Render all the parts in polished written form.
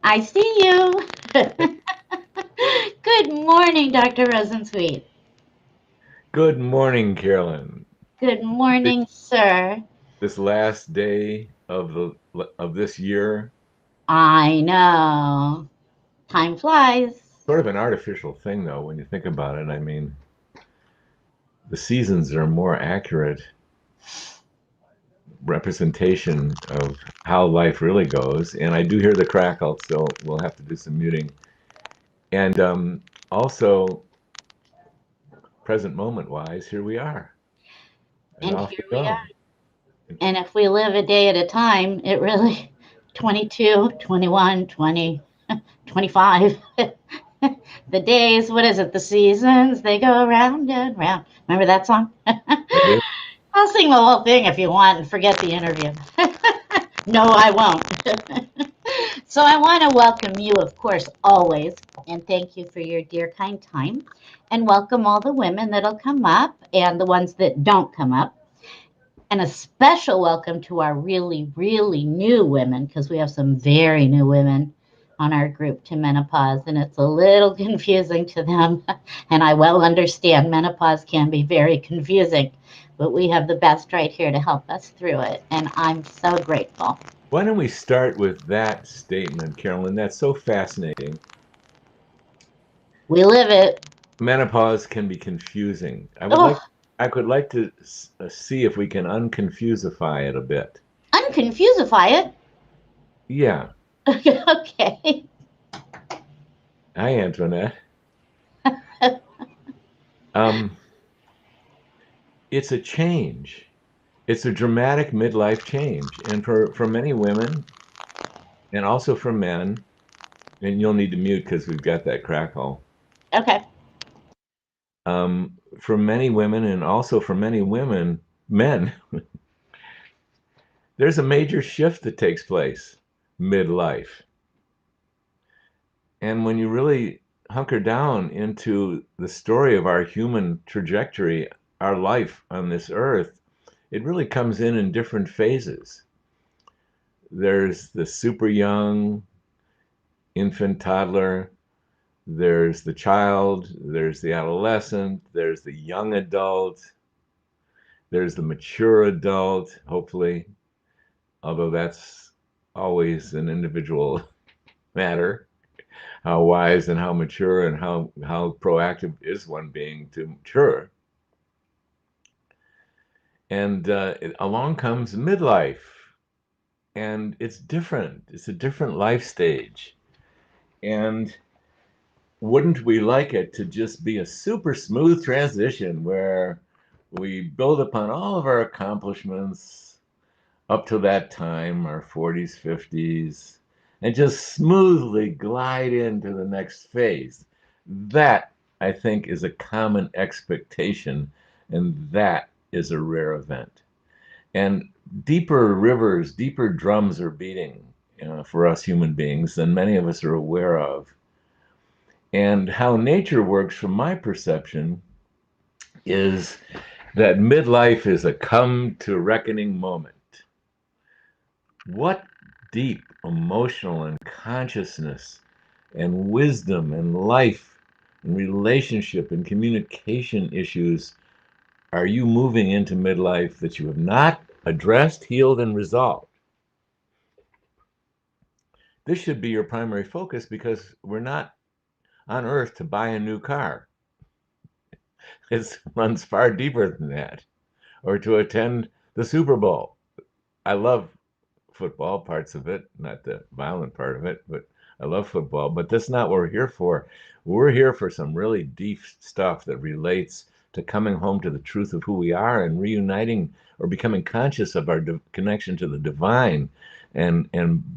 I see you. Good morning, Dr. Rosensweet. Good morning, Carolyn. Good This, morning, sir. this last day of this year, I know. Time flies. sort of an artificial thing, though, when you think about it. I mean, the seasons are more accurate representation of how life really goes. And I do hear the crackle, so we'll have to do some muting. And also, present moment wise, here we are, and And off here we we go. are. And if we live a day at a time, it really 22, 21, 20, 25. The days, what is it? The seasons, they go round and round. Remember that song? I do. I'll sing the whole thing if you want and forget the interview. No, I won't. So I want to welcome you, of course, always, and thank you for your dear, kind time. And welcome all the women that'll come up and the ones that don't come up. And a special welcome to our really, really new women, because we have some very new women on our group to menopause, and it's a little confusing to them. And I well understand menopause can be very confusing, but we have the best right here to help us through it. And I'm so grateful. Why don't we start with that statement, Carolyn? That's so fascinating. We live it. Menopause can be confusing. Oh, I could like to see if we can unconfusify it a bit. unconfusify it. Yeah. Okay. Hi, Antoinette. Um, it's a change. It's a dramatic midlife change, and for many women, and also for men, and you'll need to mute because we've got that crackle. Okay. For many women, and also for many men, there's a major shift that takes place midlife. And when you really hunker down into the story of our human trajectory, our life on this earth, it really comes in different phases. There's the super young, infant, toddler, there's the child, there's the adolescent, there's the young adult, there's the mature adult, hopefully, although that's always an individual matter. How wise and how mature and how proactive is one being to mature. And along comes midlife, and it's different. It's a different life stage. And wouldn't we like it to just be a super smooth transition where we build upon all of our accomplishments up to that time, our 40s, 50s, and just smoothly glide into the next phase? That, I think, is a common expectation, and that is a rare event. And deeper rivers, deeper drums are beating, for us human beings than many of us are aware of. And how nature works, from my perception, is that midlife is a come to reckoning moment. What deep emotional and consciousness and wisdom and life and relationship and communication issues are you moving into midlife that you have not addressed, healed, and resolved? This should be your primary focus because we're not on earth to buy a new car. It runs far deeper than that, or to attend the Super Bowl. I love football, parts of it, not the violent part of it, but I love football. But that's not what we're here for. We're here for some really deep stuff that relates to coming home to the truth of who we are and reuniting or becoming conscious of our connection to the divine, and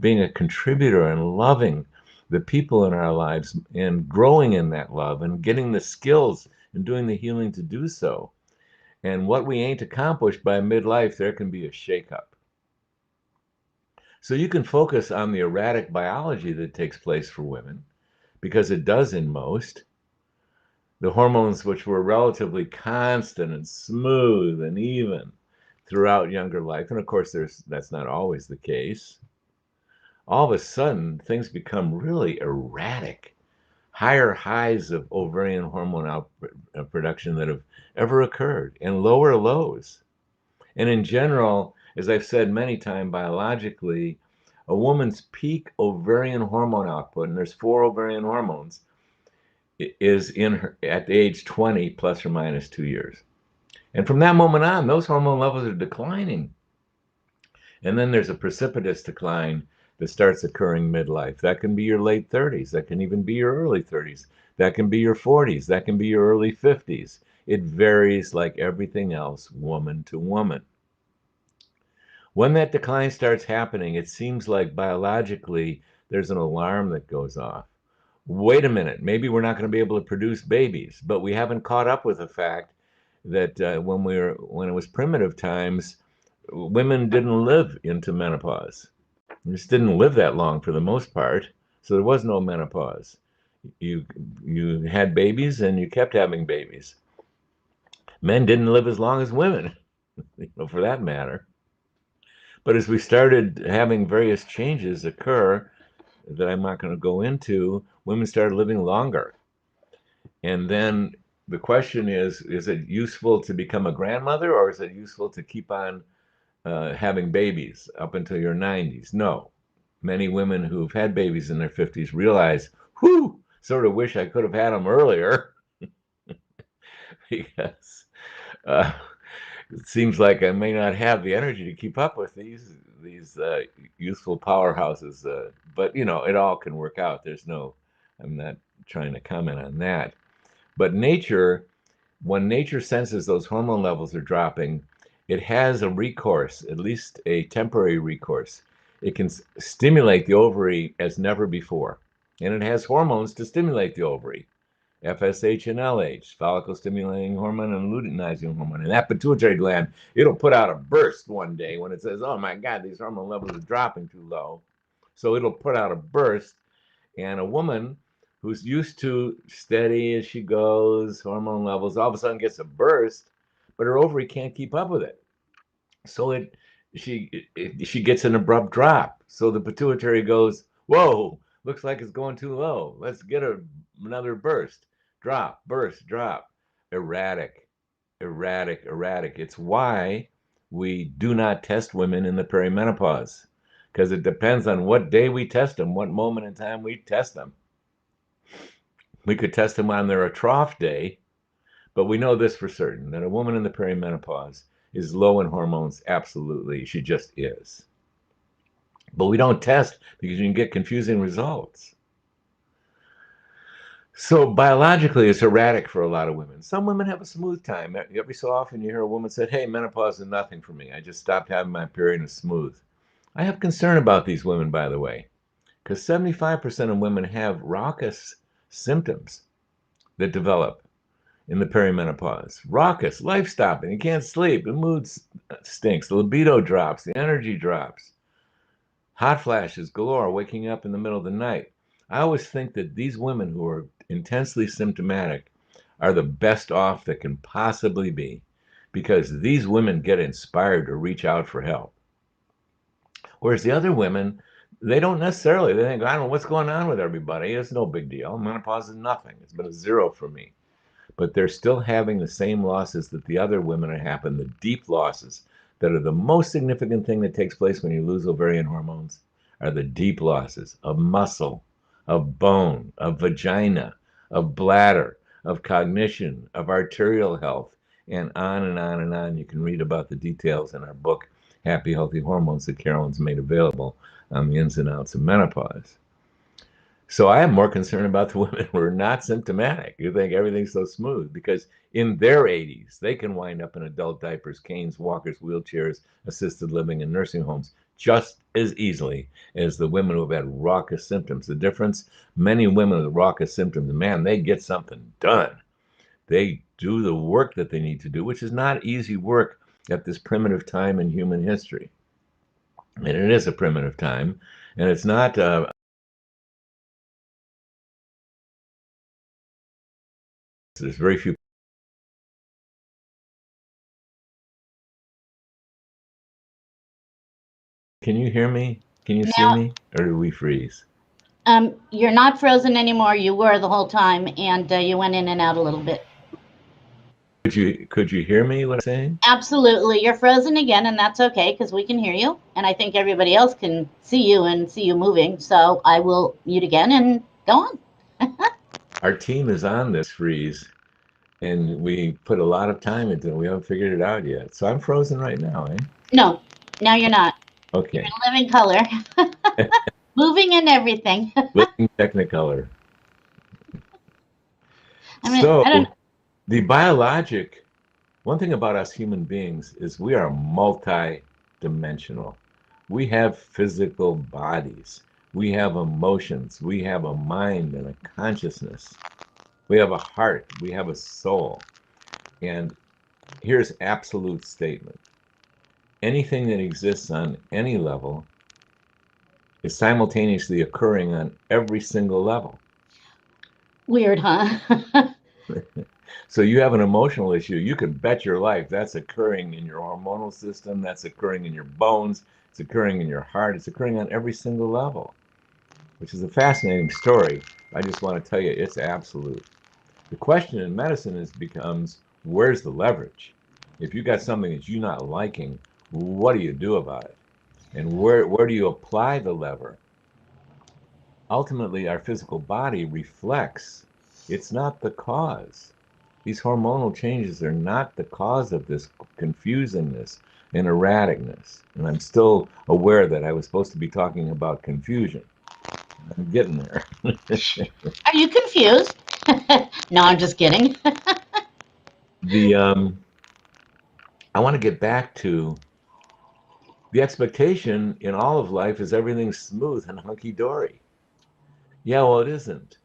being a contributor and loving the people in our lives and growing in that love and getting the skills and doing the healing to do so. And what we ain't accomplished by midlife, there can be a shakeup. So you can focus on the erratic biology that takes place for women, because it does in most. The hormones, which were relatively constant and smooth and even throughout younger life, and of course that's not always the case. all of a sudden things become really erratic. Higher highs of ovarian hormone production that have ever occurred, and lower lows. And in general, as I've said many times, biologically, a woman's peak ovarian hormone output, and there's 4 ovarian hormones, is in her at age 20 plus or minus 2 years. And from that moment on, those hormone levels are declining. And then there's a precipitous decline that starts occurring midlife. That can be your late 30s. That can even be your early 30s. That can be your 40s. That can be your early 50s. It varies like everything else, woman to woman. When that decline starts happening, it seems like biologically there's an alarm that goes off. Wait a minute, maybe we're not going to be able to produce babies, but we haven't caught up with the fact that when it was primitive times, women didn't live into menopause. They just didn't live that long for the most part, so there was no menopause. You you had babies and you kept having babies. Men didn't live as long as women, for that matter. But as we started having various changes occur that I'm not going to go into, women started living longer. And then the question is it useful to become a grandmother, or is it useful to keep on having babies up until your 90s? No. Many women who've had babies in their 50s realize, whew, sort of wish I could have had them earlier because uh, it seems like I may not have the energy to keep up with these youthful powerhouses. But it all can work out. I'm not trying to comment on that. But when nature senses those hormone levels are dropping, it has a recourse, at least a temporary recourse. It can stimulate the ovary as never before. And it has hormones to stimulate the ovary. FSH and LH, follicle stimulating hormone and luteinizing hormone. And that pituitary gland, it'll put out a burst one day when it says, oh my God, these hormone levels are dropping too low. So it'll put out a burst. And a woman who's used to steady as she goes, hormone levels, all of a sudden gets a burst, but her ovary can't keep up with it. So she gets an abrupt drop. So the pituitary goes, whoa, looks like it's going too low. Let's get another burst. Drop, burst, drop. Erratic, erratic, erratic. It's why we do not test women in the perimenopause, because it depends on what day we test them, what moment in time we test them. We could test them on their trough day, but we know this for certain, that a woman in the perimenopause is low in hormones. Absolutely. She just is. But we don't test because you can get confusing results. So biologically, it's erratic for a lot of women. Some women have a smooth time. Every so often you hear a woman say, hey, menopause is nothing for me. I just stopped having my period and it's smooth. I have concern about these women, by the way, because 75% of women have raucous symptoms that develop in the perimenopause. Raucous, life stopping. You can't sleep. The mood stinks. The libido drops. The energy drops. Hot flashes galore, waking up in the middle of the night. I always think that these women who are intensely symptomatic are the best off that can possibly be, because these women get inspired to reach out for help. Whereas the other women, they don't necessarily. They think, I don't know what's going on with everybody. It's no big deal. Menopause is nothing. It's been a zero for me. But they're still having the same losses that the other women are having, the deep losses that are the most significant thing that takes place when you lose ovarian hormones are the deep losses of muscle, of bone, of vagina, of bladder, of cognition, of arterial health, and on and on and on. You can read about the details in our book, Happy Healthy Hormones, that Carolyn's made available on the ins and outs of menopause. So I am more concerned about the women who are not symptomatic. You think everything's so smooth because in their 80s, they can wind up in adult diapers, canes, walkers, wheelchairs, assisted living, and nursing homes just as easily as the women who have had raucous symptoms. The difference, many women with raucous symptoms, man, they get something done. They do the work that they need to do, which is not easy work at this primitive time in human history. And it is a primitive time, and it's not there's very few. Can you hear me? Can you see Now, me, or do we freeze? you're not frozen anymore. You were the whole time, and you went in and out a little bit. Could you hear me? What I'm saying? Absolutely. You're frozen again, and that's okay because we can hear you. And I think everybody else can see you and see you moving. So I will mute again and go on. Our team is on this freeze, and we put a lot of time into it. We haven't figured it out yet. So I'm frozen right now, eh? No, now you're not. You're Okay. in living color, moving and everything. Living Technicolor. I mean, So I don't. the biologic, one thing about us human beings is we are multi-dimensional. We have physical bodies. We have emotions. We have a mind and a consciousness. We have a heart. We have a soul. And here's absolute statement. Anything that exists on any level is simultaneously occurring on every single level. Weird, huh? So you have an emotional issue, you can bet your life that's occurring in your hormonal system, that's occurring in your bones, it's occurring in your heart, it's occurring on every single level, which is a fascinating story. I just want to tell you it's absolute. The question in medicine becomes where's the leverage? If you got something that you're not liking, what do you do about it? And where do you apply the lever? Ultimately, our physical body reflects, it's not the cause. These hormonal changes are not the cause of this confusingness and erraticness. And I'm still aware that I was supposed to be talking about confusion. I'm getting there. Are you confused? No, I'm just kidding. the I want to get back to the expectation in all of life is everything's smooth and hunky dory. Yeah, well, it isn't,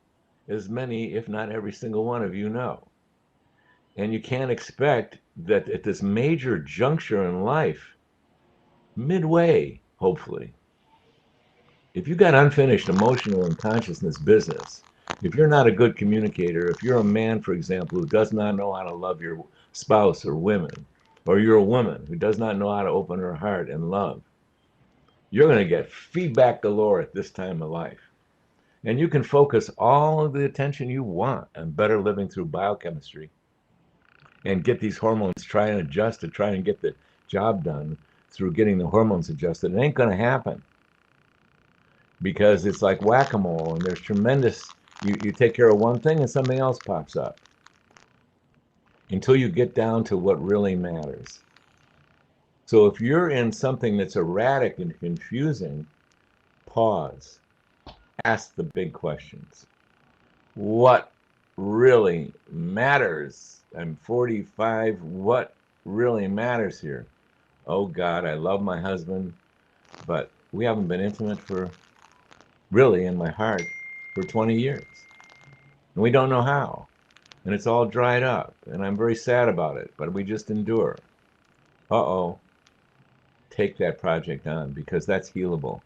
as many, if not every single one of you know. And you can't expect that at this major juncture in life, midway, hopefully, if you got unfinished emotional and consciousness business, if you're not a good communicator, if you're a man, for example, who does not know how to love your spouse or women, or you're a woman who does not know how to open her heart and love, you're going to get feedback galore at this time of life. And you can focus all of the attention you want on better living through biochemistry and get these hormones try and adjust to try and get the job done through getting the hormones adjusted. It ain't going to happen because it's like whack-a-mole and there's tremendous, you take care of one thing and something else pops up until you get down to what really matters. So if you're in something that's erratic and confusing, pause, ask the big questions. What really matters? I'm 45. What really matters here? Oh God, I love my husband, but we haven't been intimate for really in my heart for 20 years. And we don't know how. And it's all dried up. And I'm very sad about it, but we just endure. Uh-oh. Take that project on because that's healable.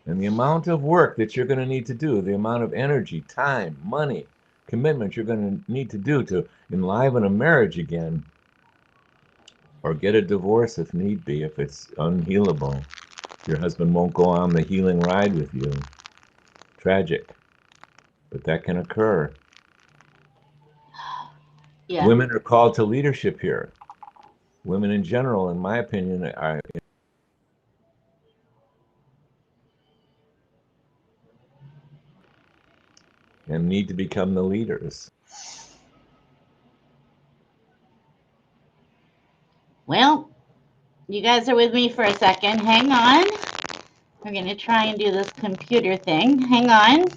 And the amount of work that you're going to need to do, the amount of energy, time, money, commitment you're going to need to do to enliven a marriage again or get a divorce if need be, if it's unhealable. Your husband won't go on the healing ride with you. Tragic, but that can occur. Yeah. Women are called to leadership here. Women in general, in my opinion, are and need to become the leaders. Well, you guys are with me for a second. Hang on. We're going to try and do this computer thing. Hang on.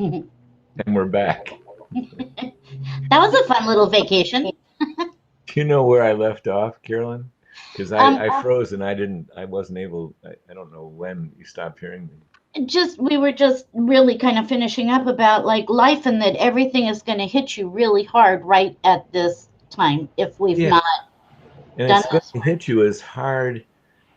and we're back. That was a fun little vacation. Do you know where I left off, Carolyn? Because Um, I froze and I wasn't able, I don't know when you stopped hearing me. just we were just really kind of finishing up about like life and that everything is going to hit you really hard right at this time if we've Yeah. not And done it's going this to work. hit you as hard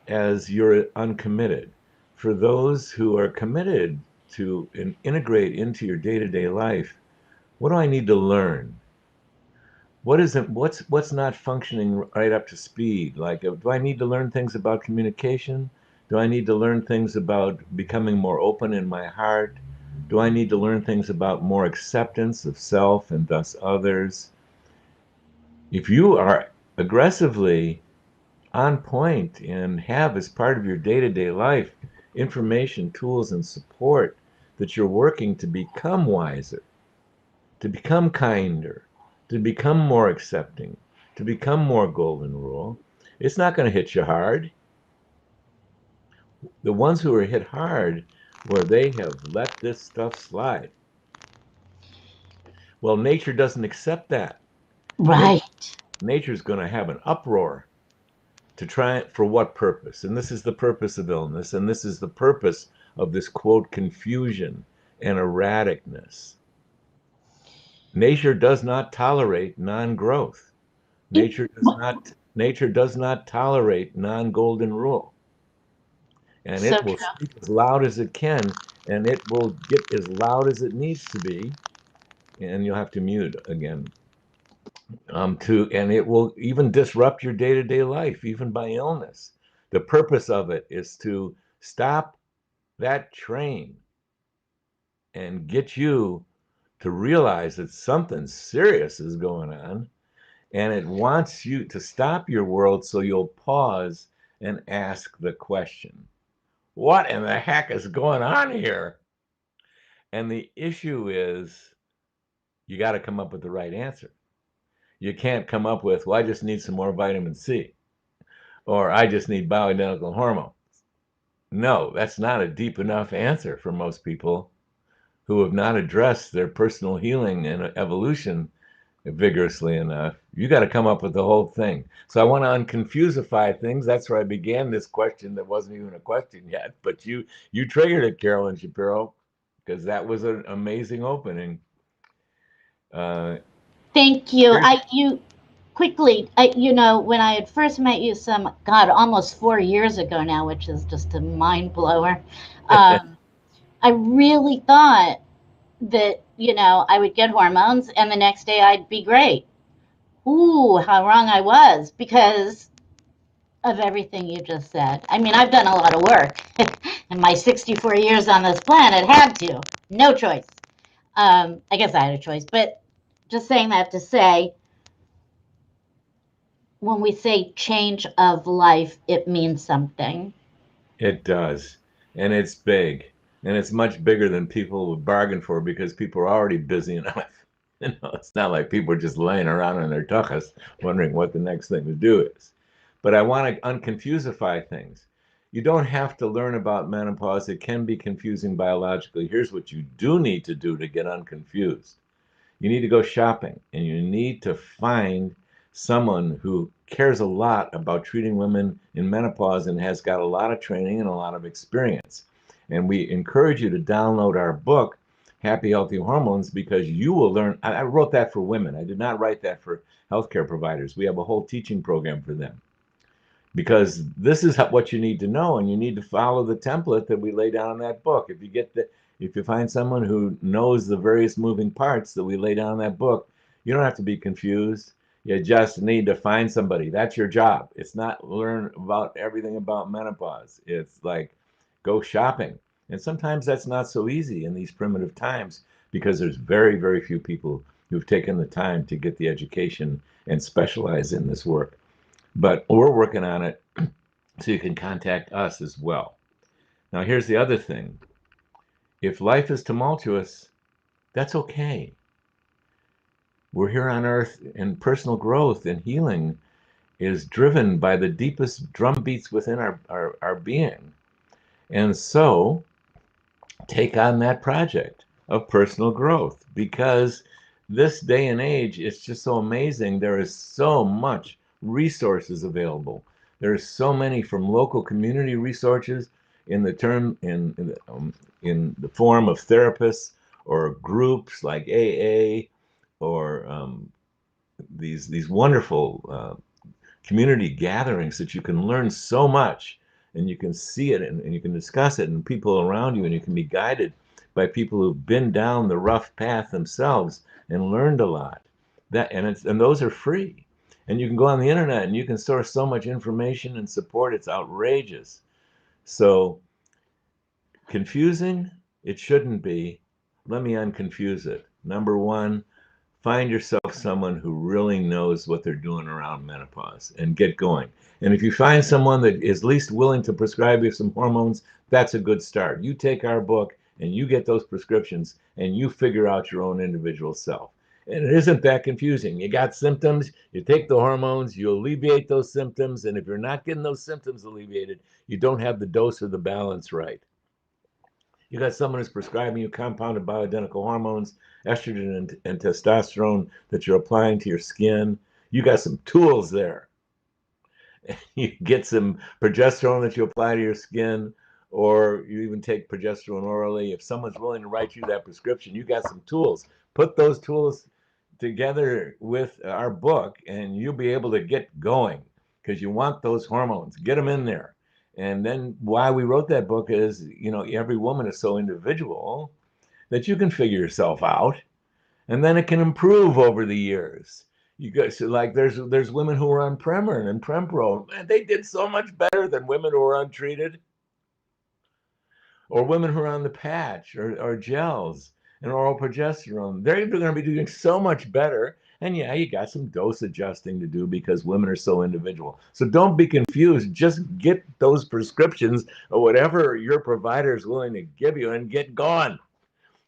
as you're uncommitted. For those who are committed to integrate into your day-to-day life, what do I need to learn? What's not functioning right up to speed? Like, do I need to learn things about communication? Do I need to learn things about becoming more open in my heart? Do I need to learn things about more acceptance of self and thus others? If you are aggressively on point and have as part of your day-to-day life information, tools, and support that you're working to become wiser, to become kinder, to become more accepting, to become more golden rule, it's not going to hit you hard. The ones who are hit hard, where they have let this stuff slide, well, nature doesn't accept that. Right. Nature's going to have an uproar to try for what purpose? And this is the purpose of illness, and this is the purpose of this quote confusion and erraticness. Nature does not tolerate non-growth. Nature does not tolerate non-golden rule. And So it will true. speak as loud as it can, and it will get as loud as it needs to be. And you'll have to mute again. And it will even disrupt your day-to-day life, even by illness. The purpose of it is to stop that train and get you to realize that something serious is going on, and it wants you to stop your world so you'll pause and ask the question, what in the heck is going on here? And the issue is you got to come up with the right answer. You can't come up with, well, I just need some more vitamin C, or I just need bioidentical hormone. No, that's not a deep enough answer for most people who have not addressed their personal healing and evolution vigorously enough. You got to come up with the whole thing. So I want to unconfusify things. That's where I began this question that wasn't even a question yet, but you triggered it, Carolyn Shapiro, because that was an amazing opening. Uh, Thank you. here's You quickly, when I had first met you God, almost 4 years ago now, which is just a mind blower. Um, I really thought that, I would get hormones and the next day I'd be great. Ooh, how wrong I was because of everything you just said. I mean, I've done a lot of work in my 64 years on this planet, had to. No choice. I guess I had a choice, but just saying that to say, when we say change of life, it means something. It does. And it's big. And it's much bigger than people would bargain for because people are already busy enough. It's not like people are just laying around in their tuchus wondering what the next thing to do is. But I want to unconfusify things. You don't have to learn about menopause. It can be confusing biologically. Here's what you do need to do to get unconfused. You need to go shopping and you need to find someone who cares a lot about treating women in menopause and has got a lot of training and a lot of experience. And we encourage you to download our book, Happy Healthy Hormones, because you will learn. I wrote that for women. I did not write that for healthcare providers. We have a whole teaching program for them because this is what you need to know, and you need to follow the template that we lay down in that book. If you find someone who knows the various moving parts that we lay down in that book, you don't have to be confused. You just need to find somebody. That's your job. It's not learn about everything about menopause. It's like go shopping. And sometimes that's not so easy in these primitive times because there's very, very few people who've taken the time to get the education and specialize in this work. But we're working on it so you can contact us as well. Now, here's the other thing. If life is tumultuous, that's okay. We're here on earth, and personal growth and healing is driven by the deepest drum beats within our being. And so take on that project. of personal growth, because this day and age, it's just so amazing. There is so much resources available. There's so many, from local community resources in the term in the form of therapists or groups like AA, or these wonderful community gatherings that you can learn so much, and you can see it, and you can discuss it, and people around you, and you can be guided by people who've been down the rough path themselves and learned a lot. And those are free. And you can go on the internet and you can source so much information and support. It's outrageous. So confusing? It shouldn't be. Let me unconfuse it. Number one, find yourself someone who really knows what they're doing around menopause and get going. And if you find someone that is least willing to prescribe you some hormones, that's a good start. You take our book and you get those prescriptions and you figure out your own individual self. And it isn't that confusing. You got symptoms, you take the hormones, you alleviate those symptoms. And if you're not getting those symptoms alleviated, you don't have the dose or the balance right. You got someone who's prescribing you compounded bioidentical hormones, estrogen and testosterone that you're applying to your skin. You got some tools there. You get some progesterone that you apply to your skin, or you even take progesterone orally. If someone's willing to write you that prescription, you got some tools. Put those tools together with our book, and you'll be able to get going, because you want those hormones. Get them in there. And then why we wrote that book is, every woman is so individual that you can figure yourself out, and then it can improve over the years. You guys, like, there's women who are on Premarin and Prempro, and they did so much better than women who are untreated, or women who are on the patch or gels and oral progesterone. They're going to be doing so much better. And yeah, you got some dose adjusting to do because women are so individual. So don't be confused. Just get those prescriptions or whatever your provider is willing to give you and get going.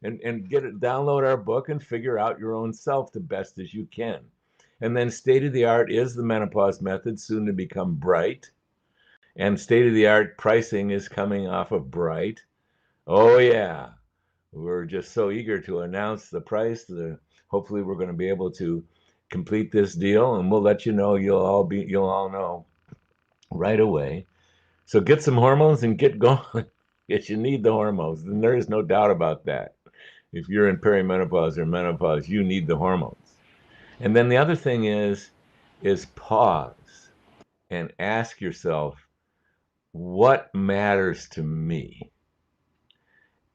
And get it, download our book and figure out your own self the best as you can. And then state of the art is the menopause method, soon to become Bright. And state of the art pricing is coming off of Bright. Oh yeah, we're just so eager to announce the price. Hopefully we're going to be able to complete this deal, and we'll let you know. You'll all know right away. So get some hormones and get going. Yes, you need the hormones, and there is no doubt about that. If you're in perimenopause or menopause, you need the hormones. And then the other thing is pause and ask yourself, what matters to me?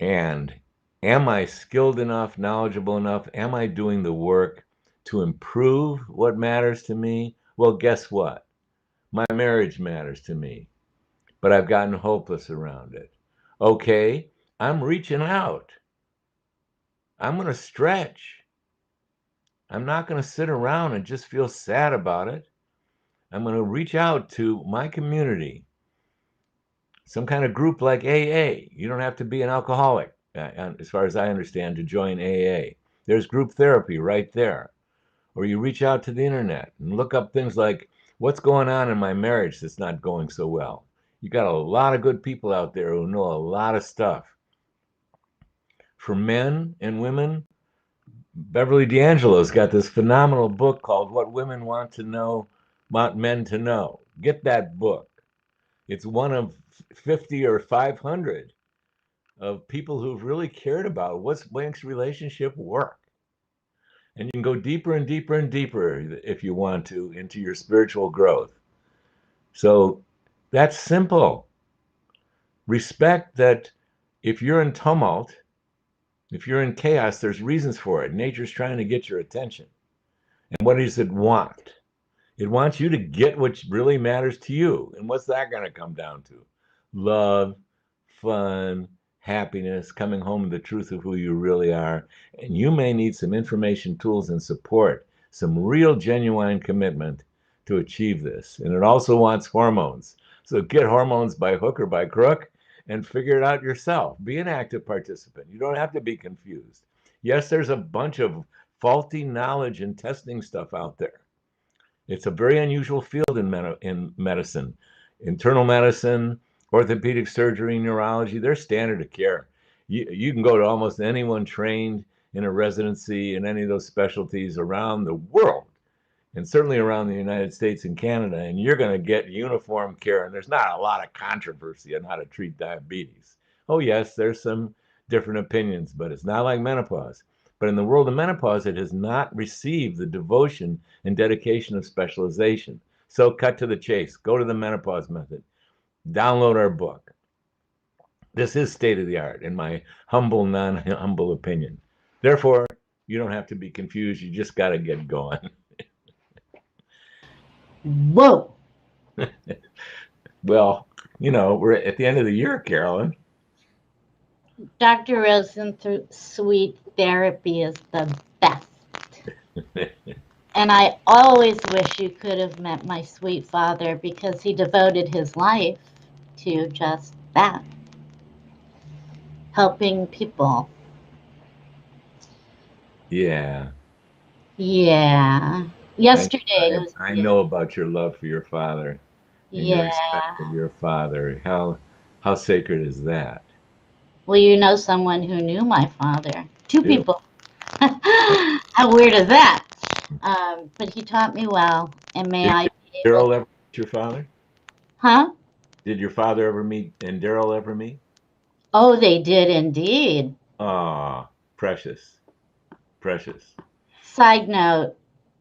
And am I skilled enough, knowledgeable enough? Am I doing the work to improve what matters to me? Well, guess what? My marriage matters to me, but I've gotten hopeless around it. Okay, I'm reaching out. I'm going to stretch. I'm not going to sit around and just feel sad about it. I'm going to reach out to my community, some kind of group like AA. You don't have to be an alcoholic, as far as I understand, to join AA. There's group therapy right there. Or you reach out to the internet and look up things like, what's going on in my marriage that's not going so well? You got a lot of good people out there who know a lot of stuff. For men and women, Beverly D'Angelo's got this phenomenal book called What Women Want Men to Know. Get that book. It's one of 50 or 500 of people who've really cared about what makes relationship work. And you can go deeper and deeper and deeper if you want to into your spiritual growth. So that's simple. Respect that if you're in tumult, if you're in chaos, there's reasons for it. Nature's trying to get your attention. And what does it want? It wants you to get what really matters to you. And what's that going to come down to? Love, fun, happiness, coming home to the truth of who you really are. And you may need some information, tools, and support, some real genuine commitment to achieve this. And it also wants hormones. So get hormones by hook or by crook and figure it out yourself. Be an active participant. You don't have to be confused. Yes, there's a bunch of faulty knowledge and testing stuff out there. It's a very unusual field in medicine. Internal medicine, orthopedic surgery, neurology, they're standard of care. You can go to almost anyone trained in a residency in any of those specialties around the world, and certainly around the United States and Canada, and you're going to get uniform care. And there's not a lot of controversy on how to treat diabetes. Oh, yes, there's some different opinions, but it's not like menopause. But in the world of menopause, it has not received the devotion and dedication of specialization. So cut to the chase. Go to the menopause method. Download our book. This is state of the art, in my humble, non humble opinion. Therefore, you don't have to be confused. You just got to get going. Whoa. Well, we're at the end of the year, Carolyn. Dr. Rosensweet therapy is the best. And I always wish you could have met my sweet father, because he devoted his life to just that, helping people. Yeah. Yeah. Yesterday was, I know about your love for your father and your respect yeah. for your father. How sacred is that? Well, you know someone who knew my father. Two Do people. How weird is that? But he taught me well, and may did I be able. Daryl ever meet your father? Huh? Did your father ever meet and Daryl ever meet? Oh, they did indeed. Ah, precious, precious. Side note,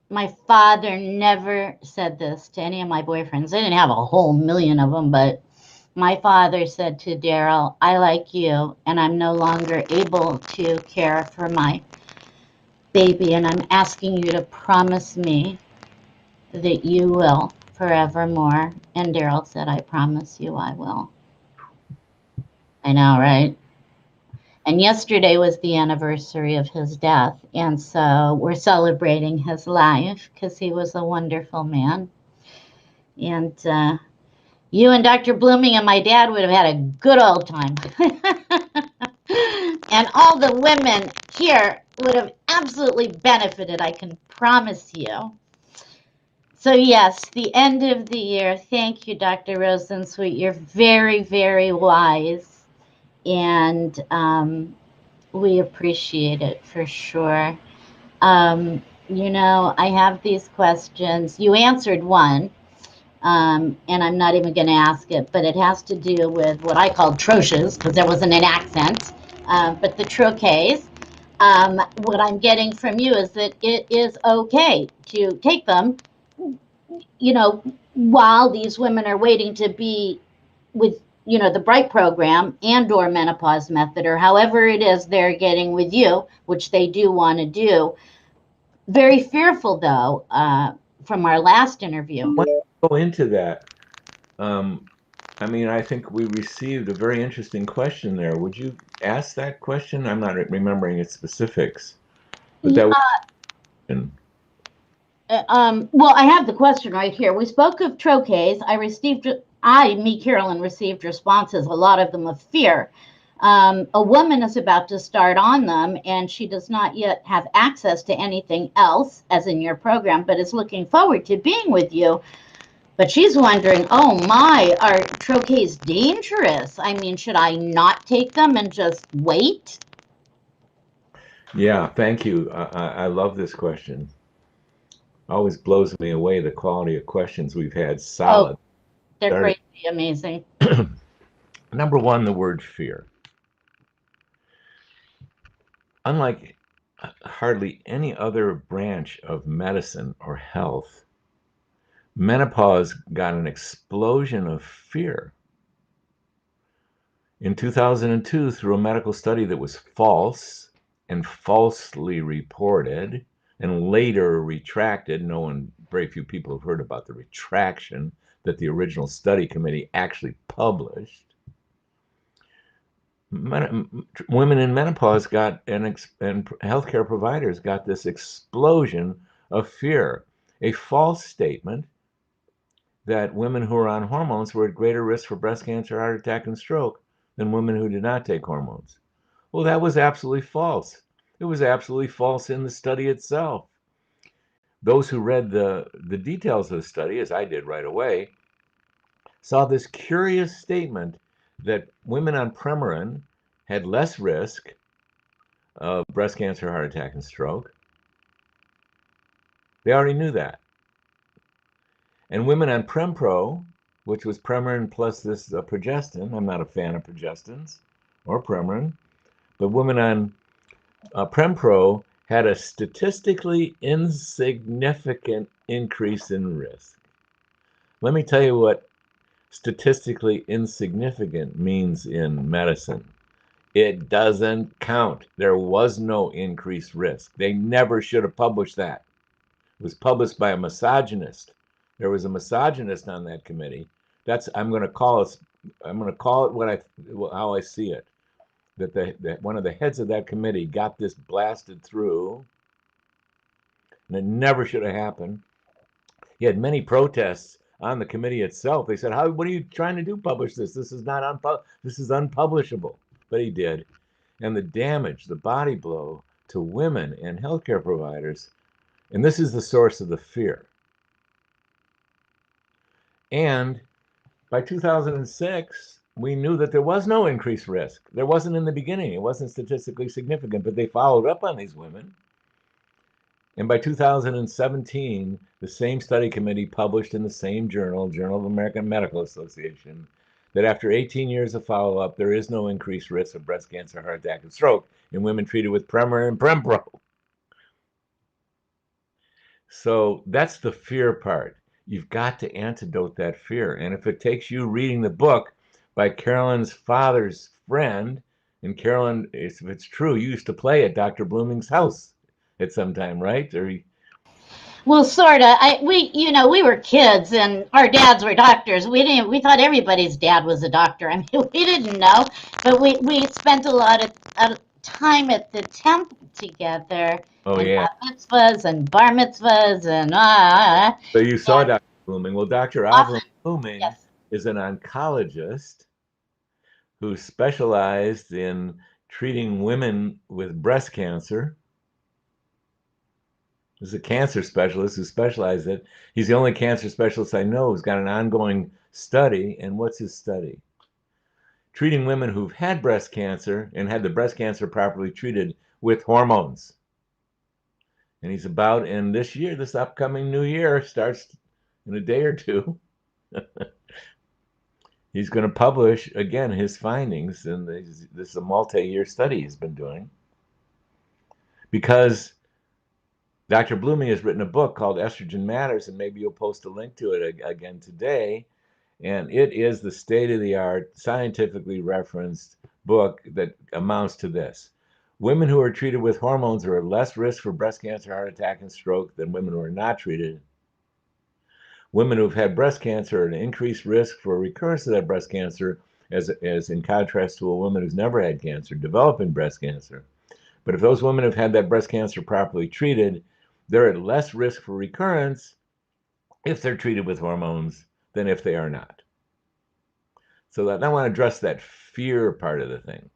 my father never said this to any of my boyfriends. I didn't have a whole million of them, but my father said to Daryl, I like you, and I'm no longer able to care for my baby, and I'm asking you to promise me that you will forevermore. And Daryl said, I promise you I will. I know, right? And yesterday was the anniversary of his death. And so we're celebrating his life, because he was a wonderful man. And you and Dr. Blooming and my dad would have had a good old time. And all the women here would have absolutely benefited, I can promise you. So yes, the end of the year. Thank you, Dr. Rosensweet. You're very, very wise, and we appreciate it for sure. I have these questions. You answered one, and I'm not even going to ask it, but it has to do with what I call troches, because there wasn't an accent, but the troches. What I'm getting from you is that it is okay to take them, while these women are waiting to be with, the Bright program and or menopause method, or however it is they're getting with you, which they do want to do. Very fearful, though, from our last interview. Why don't you go into that? I think we received a very interesting question there. Would you ask that question? I'm not remembering its specifics, but that was. Well, I have the question right here. We spoke of troches. Carolyn, received responses, a lot of them of fear. A woman is about to start on them, and she does not yet have access to anything else, as in your program, but is looking forward to being with you. But she's wondering, oh my, are troches dangerous? I mean, should I not take them and just wait? Yeah, thank you. I love this question. Always blows me away the quality of questions we've had. Oh, Solid. they're Started. crazy, amazing. Number one, the word fear. Unlike hardly any other branch of medicine or health, menopause got an explosion of fear. In 2002, through a medical study that was false and falsely reported and later retracted, very few people have heard about the retraction that the original study committee actually published. Women in menopause and healthcare providers got this explosion of fear, a false statement that women who are on hormones were at greater risk for breast cancer, heart attack, and stroke than women who did not take hormones. Well, that was absolutely false. It was absolutely false in the study itself. Those who read the details of the study, as I did right away, saw this curious statement that women on Premarin had less risk of breast cancer, heart attack, and stroke. They already knew that. And women on Prempro, which was Premarin plus this progestin, I'm not a fan of progestins or Premarin, but women on Prempro had a statistically insignificant increase in risk. Let me tell you what statistically insignificant means in medicine. It doesn't count. There was no increased risk. They never should have published that. It was published by a misogynist. There was a misogynist on that committee. I'm going to call it how I see it. That one of the heads of that committee got this blasted through, and it never should have happened. He had many protests on the committee itself. They said, what are you trying to do? Publish this? This is not this is unpublishable. But he did. And the damage, the body blow to women and healthcare providers, and this is the source of the fear. And by 2006, we knew that there was no increased risk. There wasn't in the beginning. It wasn't statistically significant, but they followed up on these women. And by 2017, the same study committee published in the same journal, Journal of the American Medical Association, that after 18 years of follow-up, there is no increased risk of breast cancer, heart attack, and stroke in women treated with Premarin and Prempro. So that's the fear part. You've got to antidote that fear. And if it takes you reading the book by Carolyn's father's friend, and Carolyn, if it's true, you used to play at Dr. Blooming's house at some time, right? Well, sort of. We were kids, and our dads were doctors. We thought everybody's dad was a doctor. I mean, we didn't know, but we spent a lot of time at the temple together, Oh, and yeah. bat mitzvahs and bar mitzvahs and So you saw and Dr. Blooming. Well, Dr. Avram often, Blooming yes. is an oncologist who specialized in treating women with breast cancer. He's a cancer specialist who specialized in it. He's the only cancer specialist I know who's got an ongoing study. And what's his study? Treating women who've had breast cancer and had the breast cancer properly treated with hormones. And he's about, in this upcoming new year, starts in a day or two. He's going to publish again his findings, and this is a multi-year study he's been doing, because Dr. Blooming has written a book called Estrogen Matters, and maybe you'll post a link to it again today. And it is the state-of-the-art, scientifically referenced book that amounts to this. Women who are treated with hormones are at less risk for breast cancer, heart attack, and stroke than women who are not treated. Women who've had breast cancer are at an increased risk for recurrence of that breast cancer, as in contrast to a woman who's never had cancer developing breast cancer. But if those women have had that breast cancer properly treated, they're at less risk for recurrence if they're treated with hormones than if they are not. So I want to address that fear part of the thing.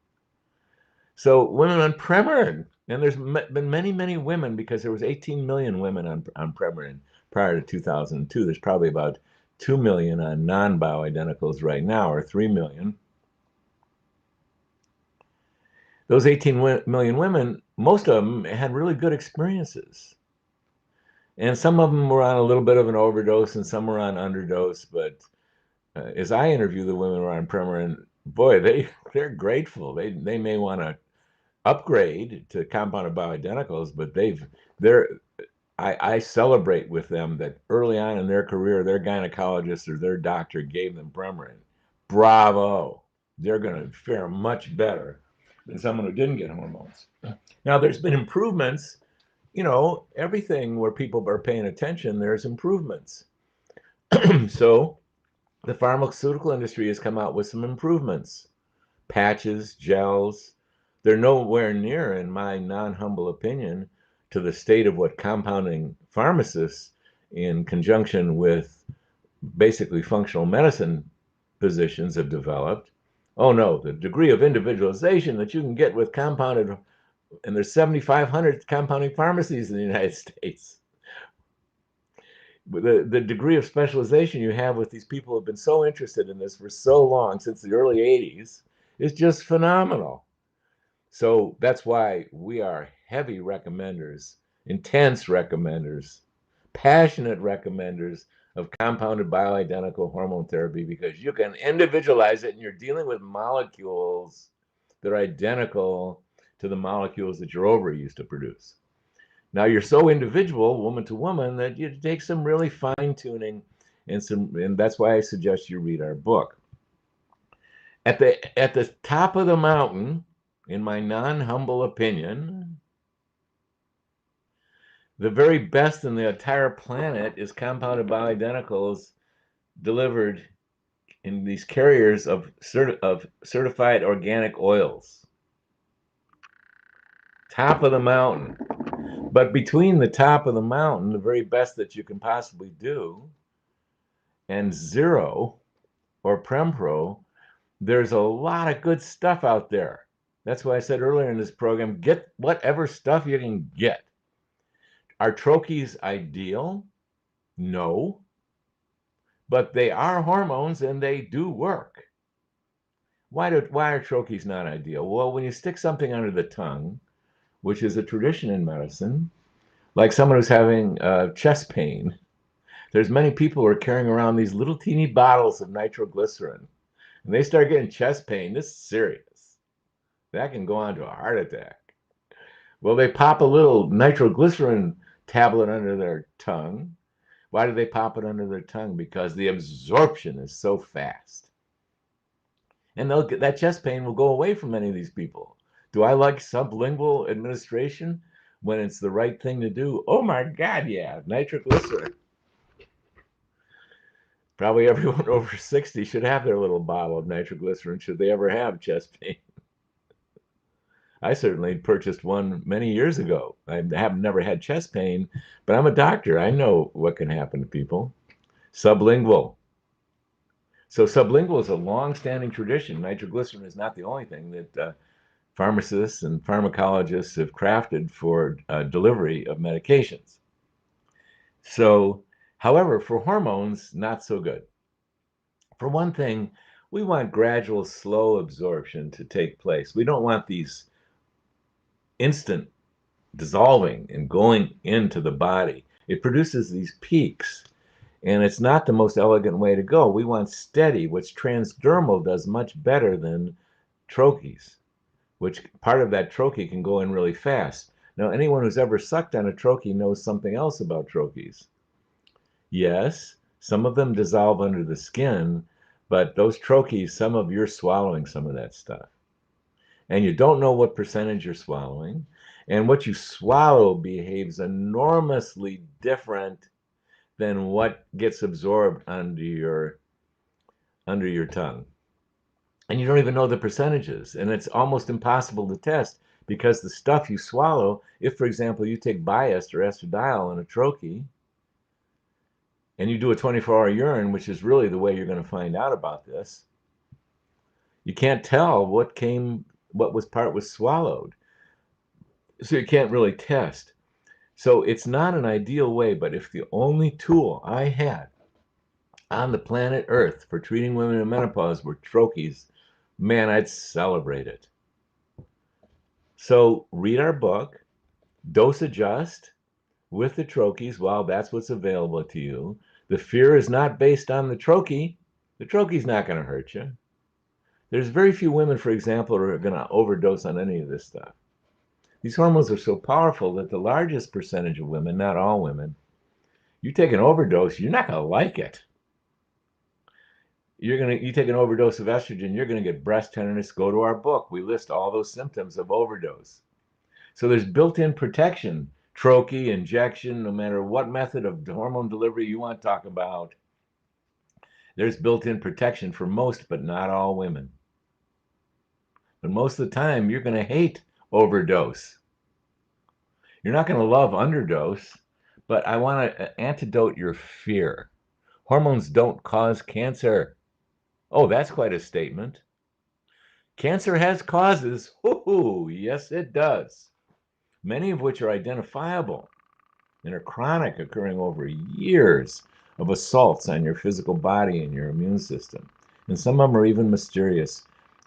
So women on Premarin, and there's been many, many women, because there was 18 million women on Premarin prior to 2002. There's probably about 2 million on non-bioidenticals right now, or 3 million. Those 18 million women, most of them had really good experiences. And some of them were on a little bit of an overdose and some were on underdose. But as I interview the women who are on Premarin, boy, they're grateful. They may want to upgrade to compounded bioidenticals, but I celebrate with them that early on in their career, their gynecologist or their doctor gave them Premarin. Bravo. They're going to fare much better than someone who didn't get hormones. Now, there's been improvements. Everything where people are paying attention, there's improvements. So the pharmaceutical industry has come out with some improvements. Patches, gels. They're nowhere near, in my non-humble opinion, to the state of what compounding pharmacists, in conjunction with basically functional medicine physicians, have developed. Oh no, the degree of individualization that you can get with compounded, and there's 7,500 compounding pharmacies in the United States. The degree of specialization you have with these people who have been so interested in this for so long, since the early 80s, is just phenomenal. So that's why we are heavy recommenders, intense recommenders, passionate recommenders of compounded bioidentical hormone therapy, because you can individualize it and you're dealing with molecules that are identical to the molecules that your ovary used to produce. Now you're so individual, woman to woman, that you take some really fine tuning and that's why I suggest you read our book. At the top of the mountain, in my non-humble opinion, the very best in the entire planet is compounded bioidenticals delivered in these carriers of certified organic oils. Top of the mountain. But between the top of the mountain, the very best that you can possibly do, and zero or Prempro, there's a lot of good stuff out there. That's why I said earlier in this program, get whatever stuff you can get. Are troches ideal? No. But they are hormones and they do work. Why are troches not ideal? Well, when you stick something under the tongue, which is a tradition in medicine, like someone who's having chest pain, there's many people who are carrying around these little teeny bottles of nitroglycerin, and they start getting chest pain. This is serious. That can go on to a heart attack. Well, they pop a little nitroglycerin tablet under their tongue. Why do they pop it under their tongue? Because the absorption is so fast. And that chest pain will go away from many of these people. Do I like sublingual administration when it's the right thing to do? Oh my God, yeah, nitroglycerin. Probably everyone over 60 should have their little bottle of nitroglycerin should they ever have chest pain. I certainly purchased one many years ago. I have never had chest pain, but I'm a doctor. I know what can happen to people. Sublingual. So sublingual is a long-standing tradition. Nitroglycerin is not the only thing that pharmacists and pharmacologists have crafted for delivery of medications. So, however, for hormones, not so good. For one thing, we want gradual, slow absorption to take place. We don't want these instant dissolving and going into the body. It produces these peaks, and it's not the most elegant way to go. We want steady, which transdermal does much better than troches, which part of that troche can go in really fast. Now, anyone who's ever sucked on a troche knows something else about troches. Yes, some of them dissolve under the skin, but those troches, some of you're swallowing some of that stuff. And you don't know what percentage you're swallowing. And what you swallow behaves enormously different than what gets absorbed under your tongue. And you don't even know the percentages. And it's almost impossible to test because the stuff you swallow, if, for example, you take Biest or estradiol in a troche, and you do a 24-hour urine, which is really the way you're going to find out about this, you can't tell what part was swallowed. So you can't really test. So it's not an ideal way, but if the only tool I had on the planet Earth for treating women in menopause were troches, man, I'd celebrate it. So read our book, dose adjust with the troches while that's what's available to you. The fear is not based on the troche. The troche's not going to hurt you. There's very few women, for example, who are going to overdose on any of this stuff. These hormones are so powerful that the largest percentage of women, not all women, you take an overdose, you're not going to like it. You take an overdose of estrogen, you're going to get breast tenderness. Go to our book. We list all those symptoms of overdose. So there's built-in protection, troche, injection, no matter what method of hormone delivery you want to talk about. There's built-in protection for most, but not all women. But most of the time, you're going to hate overdose. You're not going to love underdose, but I want to antidote your fear. Hormones don't cause cancer. Oh, that's quite a statement. Cancer has causes. Woo-hoo, yes, it does. Many of which are identifiable and are chronic, occurring over years of assaults on your physical body and your immune system. And some of them are even mysterious,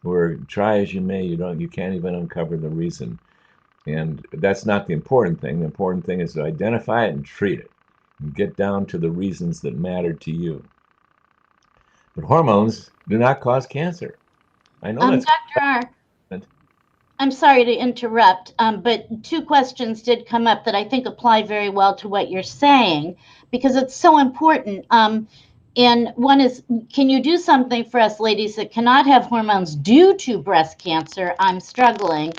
or try as you may, you can't even uncover the reason. And that's not the important thing. The important thing is to identify it and treat it and get down to the reasons that matter to you. But hormones do not cause cancer. I know that's Dr. R, I'm sorry to interrupt, but two questions did come up that I think apply very well to what you're saying because it's so important. And one is, can you do something for us ladies that cannot have hormones due to breast cancer? I'm struggling.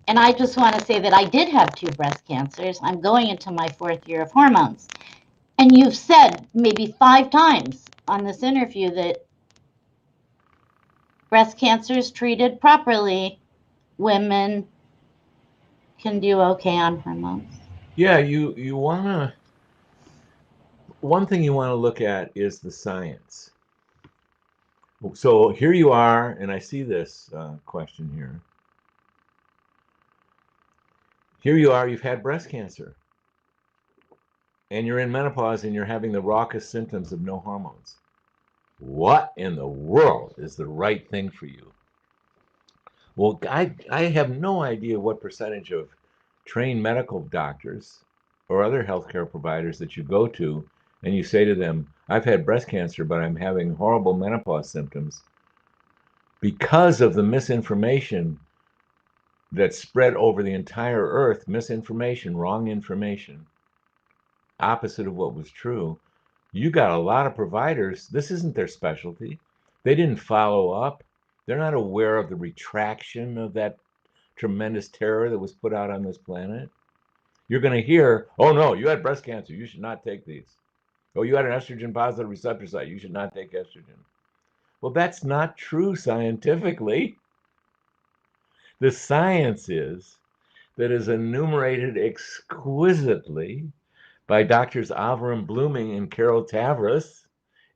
And I just want to say that I did have two breast cancers. I'm going into my fourth year of hormones. And you've said maybe 5 times on this interview that breast cancer is treated properly. Women can do okay on hormones. Yeah, you want to one thing you want to look at is the science. So here you are, and I see this question here. Here you are, you've had breast cancer, and you're in menopause, and you're having the raucous symptoms of no hormones. What in the world is the right thing for you? Well, I have no idea what percentage of trained medical doctors or other healthcare providers that you go to and you say to them, I've had breast cancer, but I'm having horrible menopause symptoms because of the misinformation that spread over the entire earth, misinformation, wrong information, opposite of what was true. You got a lot of providers, this isn't their specialty. They didn't follow up. They're not aware of the retraction of that tremendous terror that was put out on this planet. You're going to hear, oh no, you had breast cancer. You should not take these. Oh, you had an estrogen positive receptor site. You should not take estrogen. Well, that's not true scientifically. The science is that is enumerated exquisitely by doctors Avram Blooming and Carol Tavris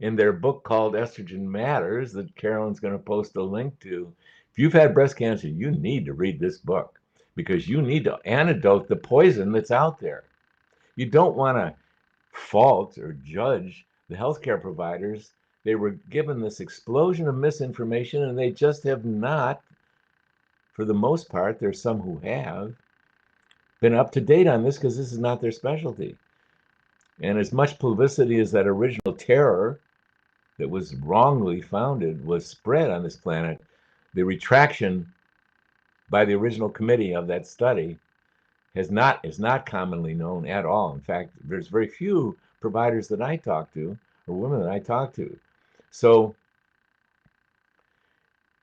in their book called Estrogen Matters that Carolyn's going to post a link to. If you've had breast cancer, you need to read this book because you need to antidote the poison that's out there. You don't want to fault or judge the healthcare providers. They were given this explosion of misinformation and they just have not, for the most part, there's some who have been up to date on this because this is not their specialty. And as much publicity as that original terror that was wrongly founded was spread on this planet, the retraction by the original committee of that study is not commonly known at all. In fact, there's very few providers that I talk to or women that I talk to. So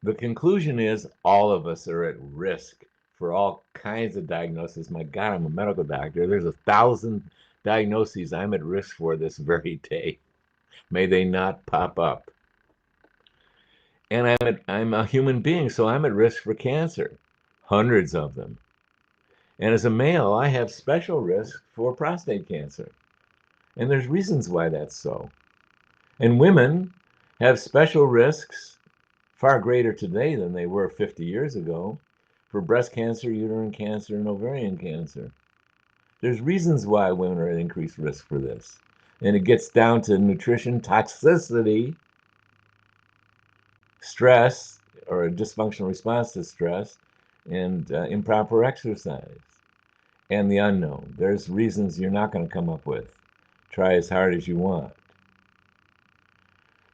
the conclusion is all of us are at risk for all kinds of diagnoses. My God, I'm a medical doctor. There's 1,000 diagnoses I'm at risk for this very day. May they not pop up. And I'm a human being, so I'm at risk for cancer, hundreds of them. And as a male, I have special risk for prostate cancer. And there's reasons why that's so. And women have special risks, far greater today than they were 50 years ago, for breast cancer, uterine cancer, and ovarian cancer. There's reasons why women are at increased risk for this. And it gets down to nutrition, toxicity, stress, or a dysfunctional response to stress, and improper exercise, and the unknown. There's reasons you're not going to come up with. Try as hard as you want.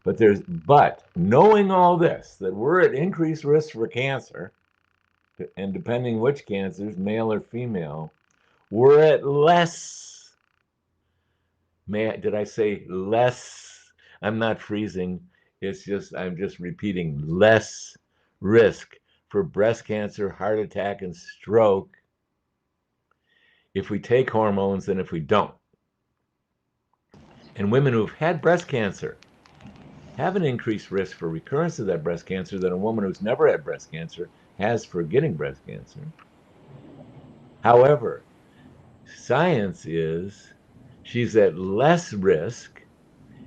But knowing all this, that we're at increased risk for cancer, and depending which cancers, male or female, we're at less. Did I say less? I'm not freezing. I'm just repeating less risk for breast cancer, heart attack, and stroke if we take hormones than if we don't. And women who've had breast cancer have an increased risk for recurrence of that breast cancer than a woman who's never had breast cancer has for getting breast cancer. However, science is she's at less risk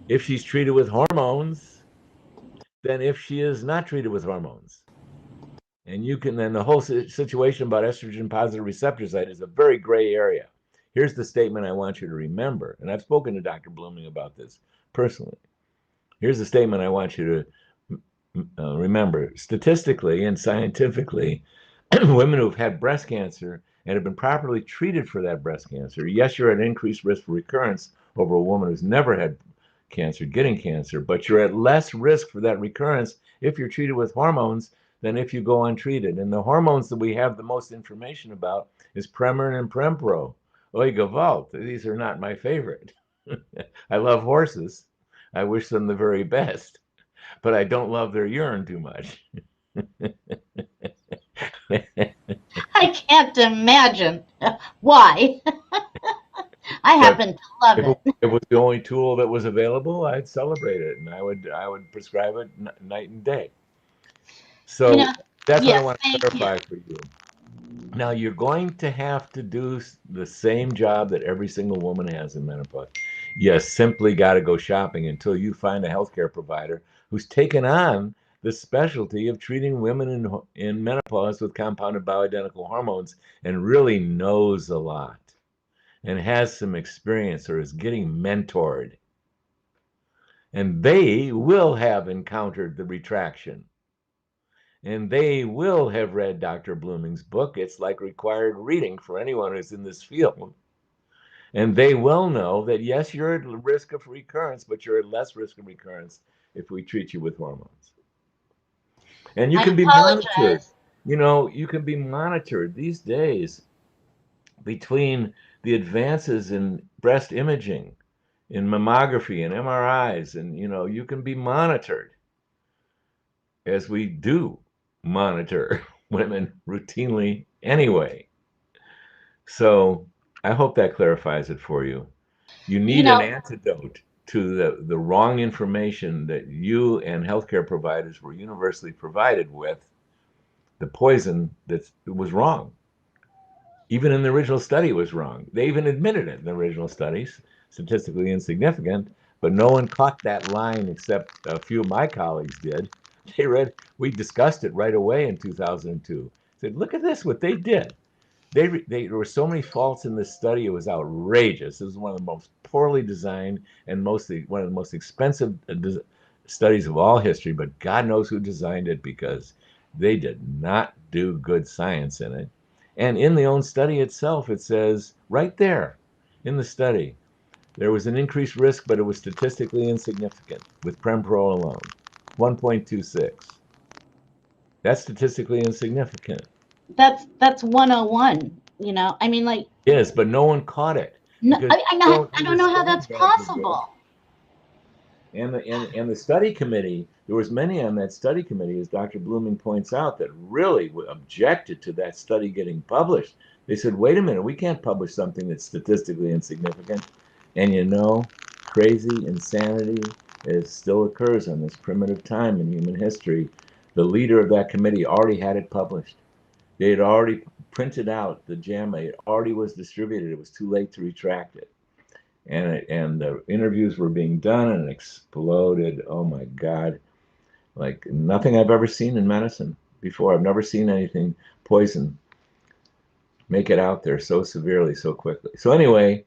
if she's treated with hormones than if she is not treated with hormones. And then the whole situation about estrogen positive receptor site is a very gray area. Here's the statement I want you to remember. And I've spoken to Dr. Blooming about this personally. Here's the statement I want you to Remember, statistically and scientifically, women who've had breast cancer and have been properly treated for that breast cancer, yes, you're at increased risk for recurrence over a woman who's never had cancer getting cancer, but you're at less risk for that recurrence if you're treated with hormones than if you go untreated. And the hormones that we have the most information about is Premarin and Prempro. Oy gevalt, these are not my favorite. I love horses. I wish them the very best, but I don't love their urine too much. I can't imagine why. I But happen to love if it. it was the only tool that was available, I'd celebrate it and I would prescribe it night and day. You So know, that's what I yes, want to thank you. clarify for you. Now you're going to have to do the same job that every single woman has in menopause. You simply got to go shopping until you find a healthcare provider who's taken on the specialty of treating women in menopause with compounded bioidentical hormones and really knows a lot and has some experience or is getting mentored. And they will have encountered the retraction. And they will have read Dr. Blooming's book. It's like required reading for anyone who's in this field. And they will know that, yes, you're at risk of recurrence, but you're at less risk of recurrence if we treat you with hormones. And you I can be monitored. apologize. You can be monitored these days between the advances in breast imaging, in mammography and MRIs, and you can be monitored as we do monitor women routinely anyway. So I hope that clarifies it for you. You You need an know, antidote to the wrong information that you and healthcare providers were universally provided with, the poison that was wrong. Even in the original study, it was wrong. They even admitted it in the original studies, statistically insignificant, but no one caught that line except a few of my colleagues did. We discussed it right away in 2002. Said, look at this, what they did. There were so many faults in this study. It was outrageous. It was one of the most poorly designed and mostly one of the most expensive studies of all history. But God knows who designed it because they did not do good science in it. And in the own study itself, it says right there in the study, there was an increased risk, but it was statistically insignificant with Prempro alone, 1.26. That's statistically insignificant. that's 101. I mean, like, Yes, but no one caught it no, because I they not, don't I don't know how understand that's algebra. possible. And the study committee, there was many on that study committee, as Dr. Blooming points out, that really objected to that study getting published. They said, wait a minute, we can't publish something that's statistically insignificant. And crazy insanity still occurs on this primitive time in human history. The leader of that committee already had it published. They had already printed out the JAMA. It already was distributed. It was too late to retract it. And the interviews were being done and it exploded. Oh my God. Like nothing I've ever seen in medicine before. I've never seen anything poison make it out there so severely, so quickly. So anyway,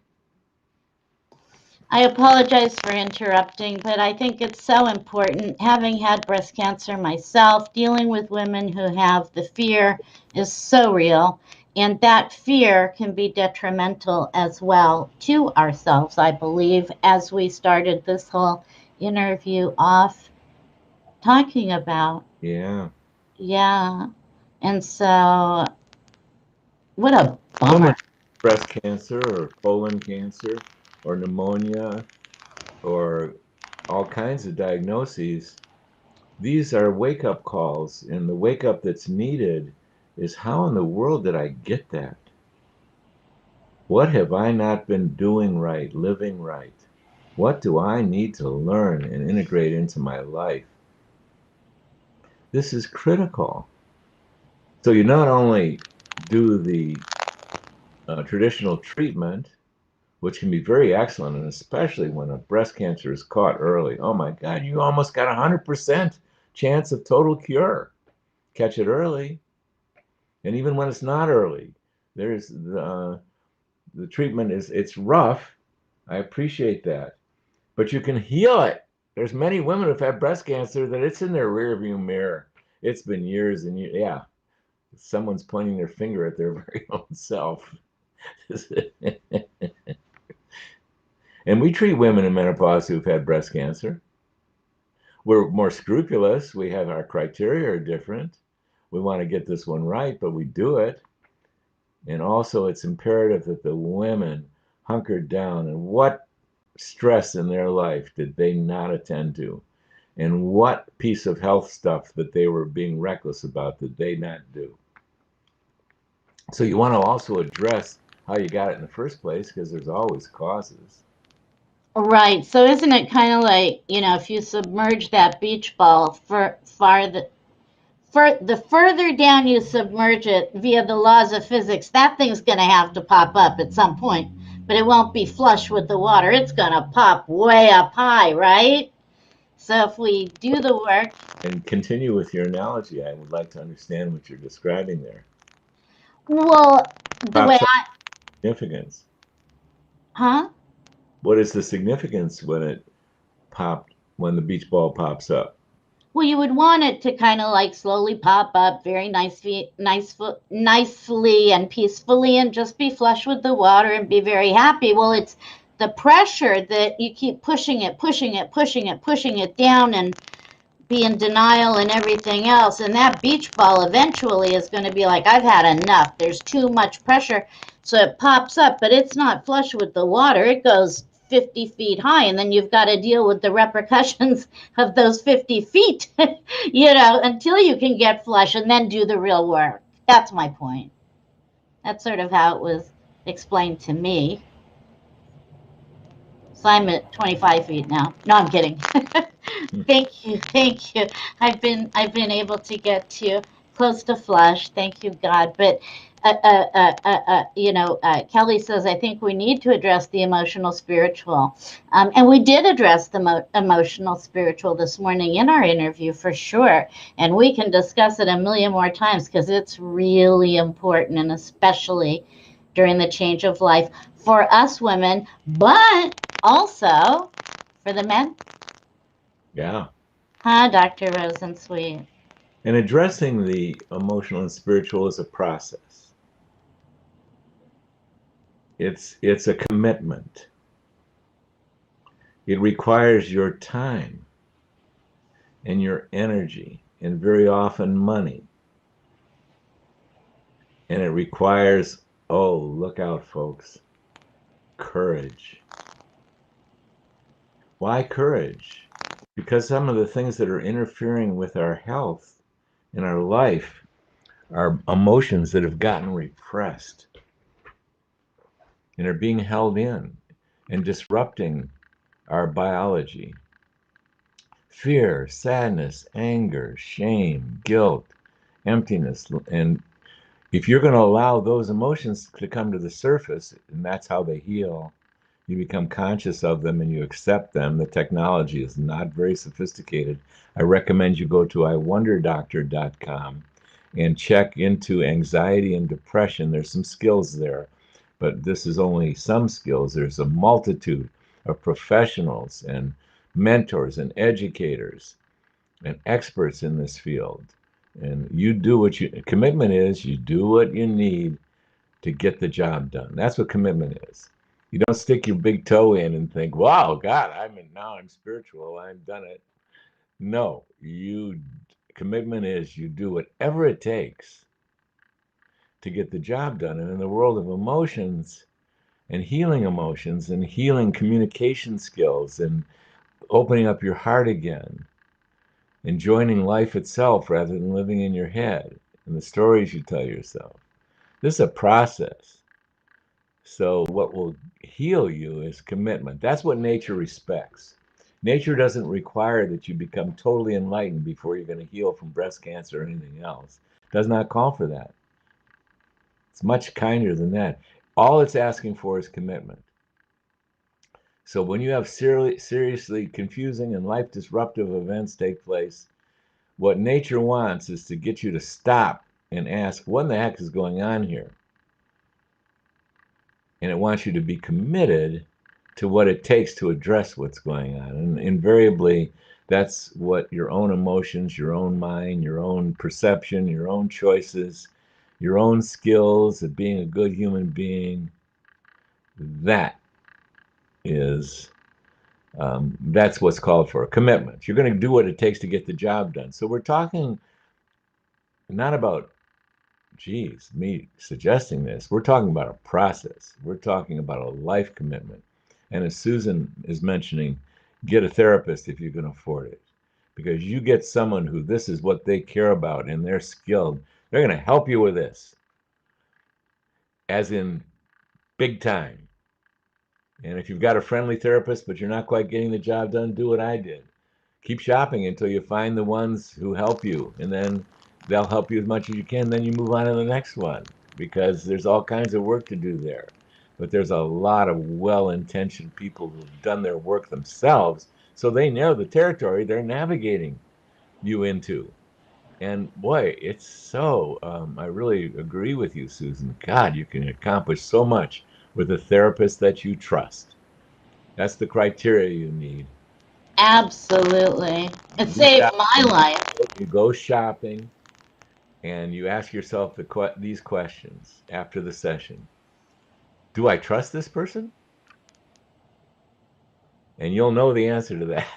I apologize for interrupting, but I think it's so important. Having had breast cancer myself, dealing with women who have the fear is so real. And that fear can be detrimental as well to ourselves, I believe, as we started this whole interview off talking about. yeah. Yeah. And so, what a Women bummer. with breast cancer or colon cancer or pneumonia or all kinds of diagnoses, these are wake up calls. And the wake up that's needed is how in the world did I get that? What have I not been doing right, living right? What do I need to learn and integrate into my life? This is critical. So you not only do the traditional treatment, which can be very excellent, and especially when a breast cancer is caught early. Oh my God, you almost got 100% chance of total cure. Catch it early. And even when it's not early, there's the treatment it's rough. I appreciate that. But you can heal it. There's many women who've had breast cancer that it's in their rearview mirror. It's been years and years. Yeah, someone's pointing their finger at their very own self. And we treat women in menopause who've had breast cancer. We're more scrupulous. We have our criteria are different. We want to get this one right, but we do it. And also, it's imperative that the women hunkered down. And what stress in their life did they not attend to? And what piece of health stuff that they were being reckless about did they not do? So you want to also address how you got it in the first place, because there's always causes. Right. So isn't it kind of like, if you submerge that beach ball the further down you submerge it via the laws of physics, that thing's going to have to pop up at some point, but it won't be flush with the water. It's going to pop way up high, right? So if we do the work, And continue with your analogy. I would like to understand what you're describing there. well, the way Pops up I, significance. huh? What is the significance when the beach ball pops up? Well, you would want it to kind of like slowly pop up very nicely and peacefully and just be flush with the water and be very happy. Well, it's the pressure that you keep pushing it down and be in denial and everything else. And that beach ball eventually is going to be like, I've had enough. There's too much pressure. So it pops up, but it's not flush with the water. It goes 50 feet high. And then you've got to deal with the repercussions of those 50 feet, until you can get flush and then do the real work. That's my point. That's sort of how it was explained to me. So I'm at 25 feet now. No, I'm kidding. Thank you. I've been able to get to close to flush. Thank you, God. But Kelly says I think we need to address the emotional spiritual, and we did address the emotional spiritual this morning in our interview for sure. And we can discuss it a million more times because it's really important, and especially during the change of life for us women, but also for the men. Yeah. Huh, Dr. Rosensweet? And addressing the emotional and spiritual is a process. It's a commitment. It requires your time and your energy and very often money. And it requires, oh, look out, folks, courage. Why courage? Because some of the things that are interfering with our health in our life are emotions that have gotten repressed and are being held in and disrupting our biology. Fear, sadness, anger, shame, guilt, emptiness. And if you're going to allow those emotions to come to the surface, and that's how they heal, you become conscious of them and you accept them. The technology is not very sophisticated. I recommend you go to iwonderdoctor.com and check into anxiety and depression. There's some skills there, but this is only some skills. There's a multitude of professionals and mentors and educators and experts in this field. And you do what commitment is, you do what you need to get the job done. That's what commitment is. You don't stick your big toe in and think, "Wow, God, now I'm spiritual. I've done it." No, you commitment is you do whatever it takes to get the job done. And in the world of emotions and healing communication skills and opening up your heart again and joining life itself rather than living in your head and the stories you tell yourself. This is a process. So what will heal you is commitment. That's what nature respects. Nature doesn't require that you become totally enlightened before you're going to heal from breast cancer or anything else. It does not call for that. It's much kinder than that. All it's asking for is commitment. So when you have seriously confusing and life disruptive events take place, what nature wants is to get you to stop and ask, what in the heck is going on here? And it wants you to be committed to what it takes to address what's going on. And invariably, that's what your own emotions, your own mind, your own perception, your own choices, your own skills of being a good human being, that is that's what's called for commitment. You're going to do what it takes to get the job done. So we're talking not about, geez, me suggesting this. We're talking about a process. We're talking about a life commitment. And as Susan is mentioning, get a therapist if you can afford it. Because you get someone who this is what they care about and they're skilled. They're going to help you with this, as in big time. And if you've got a friendly therapist, but you're not quite getting the job done, do what I did. Keep shopping until you find the ones who help you, and then they'll help you as much as you can. Then you move on to the next one because there's all kinds of work to do there. But there's a lot of well-intentioned people who've done their work themselves, so they know the territory they're navigating you into. And boy, it's so, I really agree with you, Susan. God, you can accomplish so much with a therapist that you trust. That's the criteria you need. Absolutely. It You saved stop my and life. you go shopping and you ask yourself these questions after the session. Do I trust this person? And you'll know the answer to that.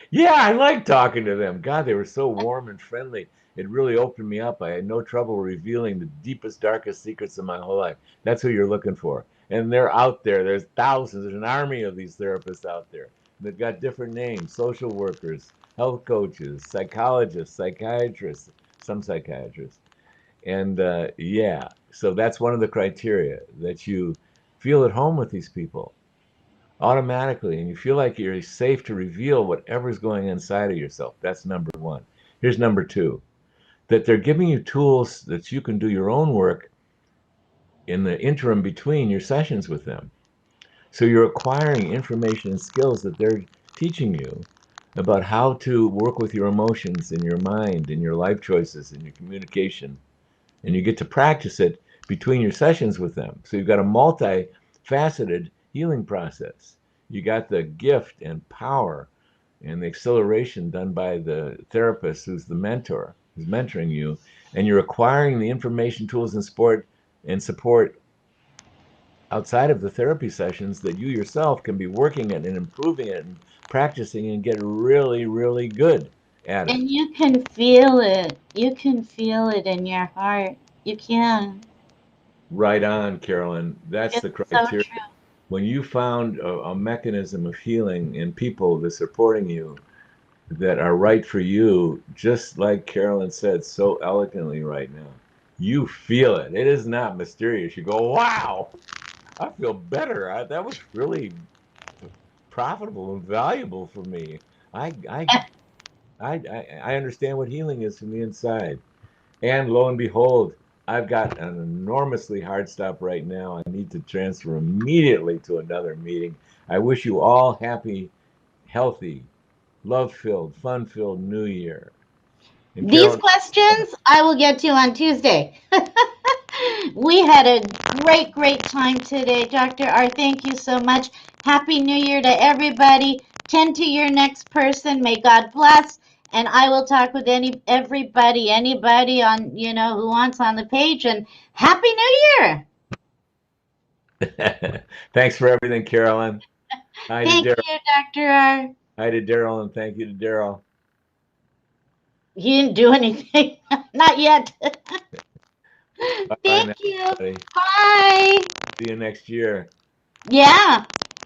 Yeah, I like talking to them. God, they were so warm and friendly. It really opened me up. I had no trouble revealing the deepest, darkest secrets of my whole life. That's who you're looking for. And they're out there. There's thousands. There's an army of these therapists out there. They've got different names: social workers, health coaches, psychologists, psychiatrists, some psychiatrists. And yeah, so that's one of the criteria, that you feel at home with these people automatically, and you feel like you're safe to reveal whatever's going inside of yourself. That's number one. Here's number two: that they're giving you tools that you can do your own work in the interim between your sessions with them. So you're acquiring information and skills that they're teaching you about how to work with your emotions and your mind and your life choices and your communication. And you get to practice it between your sessions with them. So you've got a multifaceted healing process. You got the gift and power and the acceleration done by the therapist who's the mentor, who's mentoring you, and you're acquiring the information, tools, and support outside of the therapy sessions that you yourself can be working at and improving it and practicing and get really, really good at it. And you can feel it. You can feel it in your heart. You can. Right on, Carolyn. That's It's the so criteria. true. When you found a mechanism of healing in people that's supporting you that are right for you, just like Carolyn said so eloquently right now, you feel it. It is not mysterious. You go, wow, I feel better. That was really profitable and valuable for me. I, I, I understand what healing is from the inside. And lo and behold, I've got an enormously hard stop right now. I need to transfer immediately to another meeting. I wish you all happy, healthy, love filled, fun filled New Year. And These Carolyn, questions I will get to on Tuesday. We had a great, great time today, Dr. R. Thank you so much. Happy New Year to everybody. Tend to your next person. May God bless. And I will talk with anybody on, who wants on the page. And Happy New Year. thanks for everything, Carolyn. Hi to Thank Daryl. you, Dr. R. Hi to Daryl, and thank you to Daryl. You didn't do anything. Not yet. Bye bye Thank now, you. everybody. Bye. See you next year. Yeah.